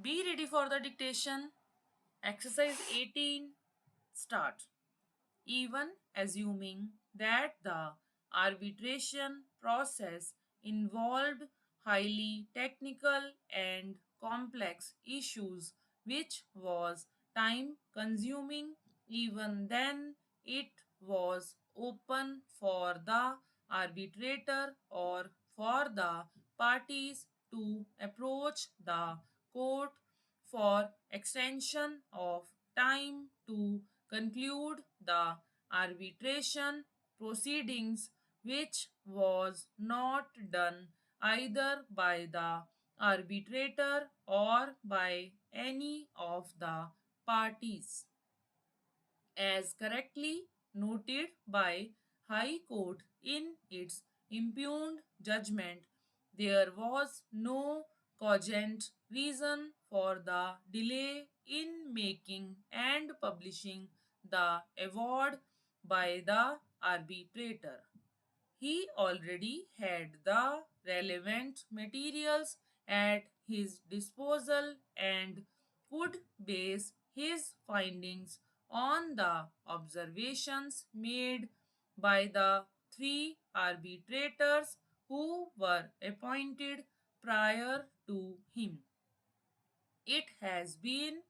Be ready for the dictation. Exercise 18. Start. Even assuming that the arbitration process involved highly technical and complex issues, which was time consuming, even then it was open for the arbitrator or for the parties to approach the court for extension of time to conclude the arbitration proceedings, which was not done either by the arbitrator or by any of the parties. As correctly noted by High Court in its impugned judgment, there was no cogent reason for the delay in making and publishing the award by the arbitrator. He already had the relevant materials at his disposal and could base his findings on the observations made by the three arbitrators who were appointed prior to him. It has been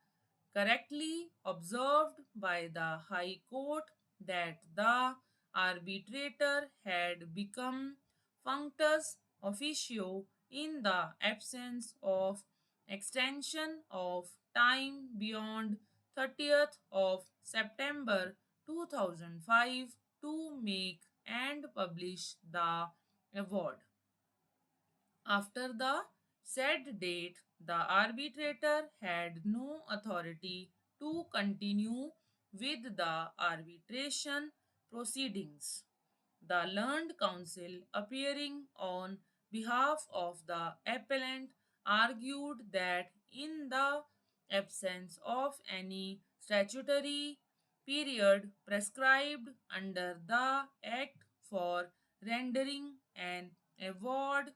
correctly observed by the High Court that the arbitrator had become functus officio in the absence of extension of time beyond 30th of September 2005 to make and publish the award. After the said date, the arbitrator had no authority to continue with the arbitration proceedings. The learned counsel, appearing on behalf of the appellant, argued that in the absence of any statutory period prescribed under the Act for rendering an award,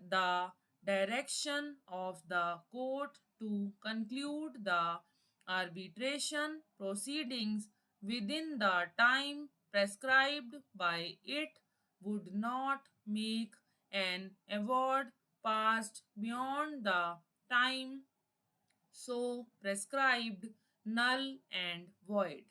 the direction of the court to conclude the arbitration proceedings within the time prescribed by it would not make an award passed beyond the time so prescribed null and void.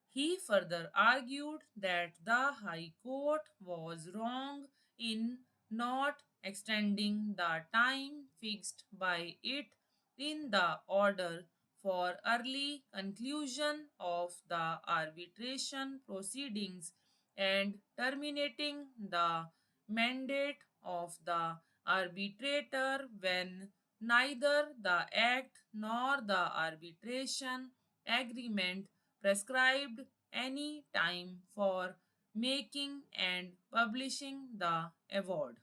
He further argued that the High Court was wrong in not extending the time fixed by it in the order for early conclusion of the arbitration proceedings and terminating the mandate of the arbitrator when neither the act nor the arbitration agreement prescribed any time for making and publishing the award.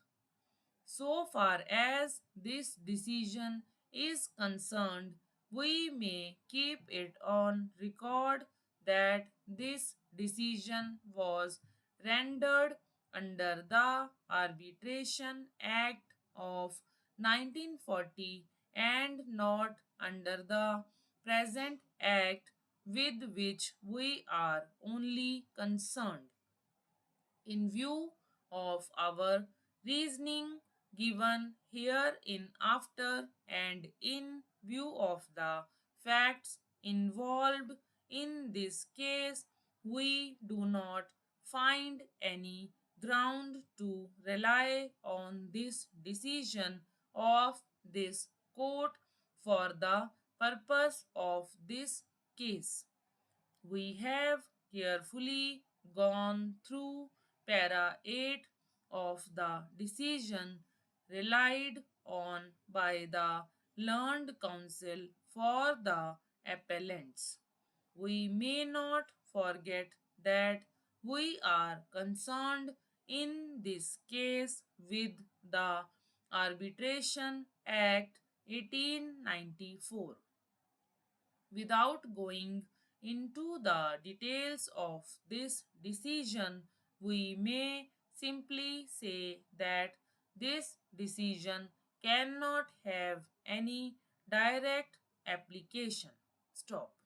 So far as this decision is concerned, we may keep it on record that this decision was rendered under the Arbitration Act of 1940 and not under the present act with which we are only concerned. In view of our reasoning given here in after and in view of the facts involved in this case, we do not find any ground to rely on this decision of this court for the purpose of this case. We have carefully gone through para 8 of the decision relied on by the learned counsel for the appellants. We may not forget that we are concerned in this case with the Arbitration Act 1894. Without going into the details of this decision, we may simply say that this decision cannot have any direct application. Stop.